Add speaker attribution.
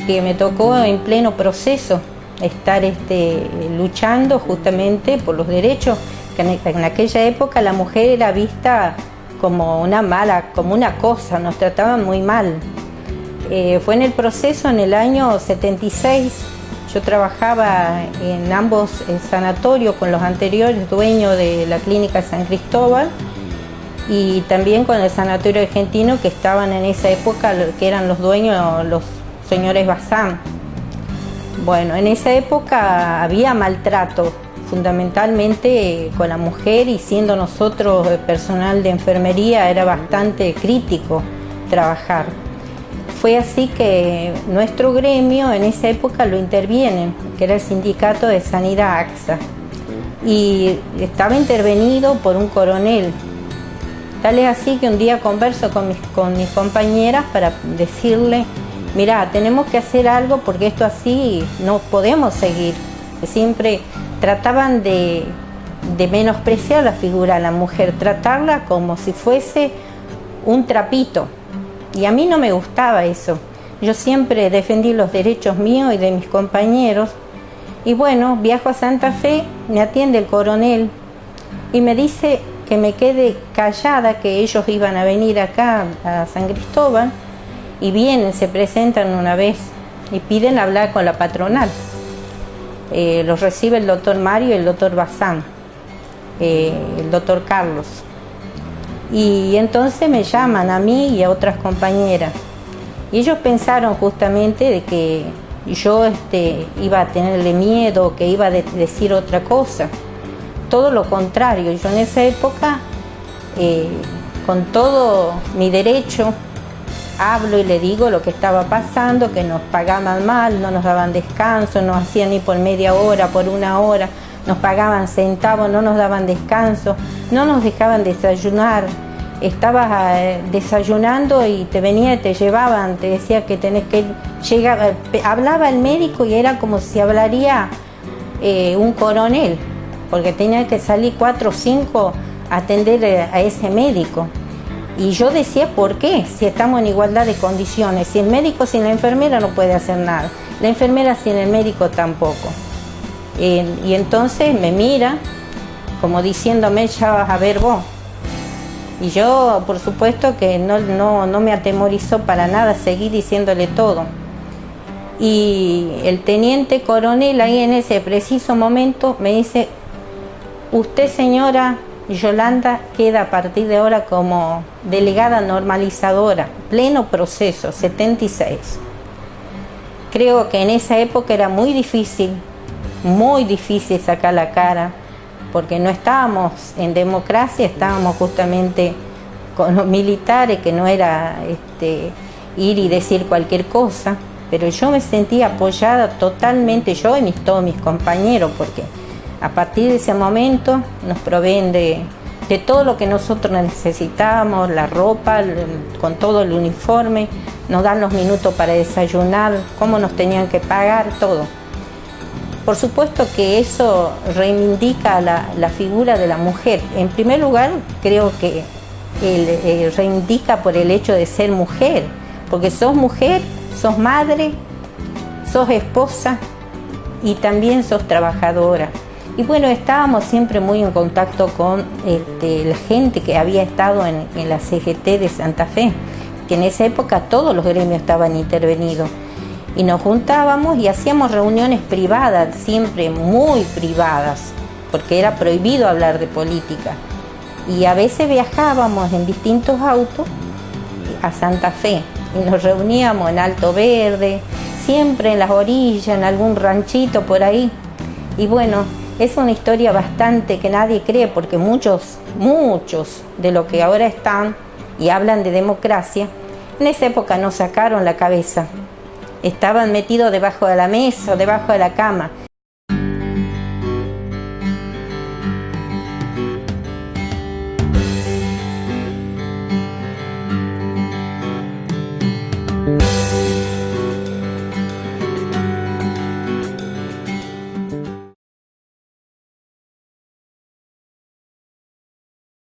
Speaker 1: que me tocó en pleno proceso estar luchando justamente por los derechos, que en aquella época la mujer era vista como una cosa, nos trataban muy mal. Fue en el proceso en el año 76, yo trabajaba en ambos sanatorios con los anteriores dueños de la clínica San Cristóbal y también con el sanatorio argentino, que estaban en esa época, que eran los dueños los señores Bazán. Bueno, en esa época había maltrato, fundamentalmente con la mujer, y siendo nosotros personal de enfermería era bastante crítico trabajar. Fue así que nuestro gremio en esa época lo intervienen, que era el Sindicato de Sanidad AXA, y estaba intervenido por un coronel. Tal es así que un día converso con mis compañeras para decirle: mirá, tenemos que hacer algo porque esto así no podemos seguir. Siempre trataban de menospreciar la figura de la mujer, tratarla como si fuese un trapito. Y a mí no me gustaba eso. Yo siempre defendí los derechos míos y de mis compañeros. Y bueno, viajo a Santa Fe, me atiende el coronel y me dice que me quede callada, que ellos iban a venir acá a San Cristóbal, y vienen, se presentan una vez y piden hablar con la patronal. Los recibe el doctor Mario y el doctor Bazán, el doctor Carlos. Y entonces me llaman a mí y a otras compañeras. Y ellos pensaron justamente de que yo iba a tenerle miedo, que iba a decir otra cosa. Todo lo contrario, yo en esa época, con todo mi derecho, hablo y le digo lo que estaba pasando, que nos pagaban mal, no nos daban descanso, no hacían ni por media hora, por una hora, nos pagaban centavos, no nos daban descanso, no nos dejaban desayunar. Estabas desayunando y te venía y te llevaban, te decía que tenés que llegar. Hablaba el médico y era como si hablaría un coronel, porque tenía que salir 4 o 5 a atender a ese médico. Y yo decía, ¿por qué? Si estamos en igualdad de condiciones, si el médico sin la enfermera no puede hacer nada, la enfermera sin el médico tampoco. Y entonces me mira como diciéndome: ya vas a ver vos. Y yo, por supuesto que no me atemorizó para nada seguir diciéndole todo. Y el teniente coronel ahí en ese preciso momento me dice: usted, señora Yolanda, queda a partir de ahora como delegada normalizadora, pleno proceso, 76. Creo que en esa época era muy difícil sacar la cara, porque no estábamos en democracia, estábamos justamente con los militares, que no era ir y decir cualquier cosa, pero yo me sentía apoyada totalmente, yo y todos mis compañeros, porque a partir de ese momento nos proveen de todo lo que nosotros necesitábamos, la ropa, con todo el uniforme, nos dan los minutos para desayunar, cómo nos tenían que pagar, todo. Por supuesto que eso reivindica la figura de la mujer. En primer lugar, creo que reivindica por el hecho de ser mujer, porque sos mujer, sos madre, sos esposa y también sos trabajadora. Y bueno, estábamos siempre muy en contacto con la gente que había estado en la CGT de Santa Fe, que en esa época todos los gremios estaban intervenidos. Y nos juntábamos y hacíamos reuniones privadas, siempre muy privadas, porque era prohibido hablar de política. Y a veces viajábamos en distintos autos a Santa Fe y nos reuníamos en Alto Verde, siempre en las orillas, en algún ranchito por ahí. Y bueno, es una historia bastante que nadie cree, porque muchos de los que ahora están y hablan de democracia, en esa época no sacaron la cabeza. Estaban metidos debajo de la mesa o debajo de la cama.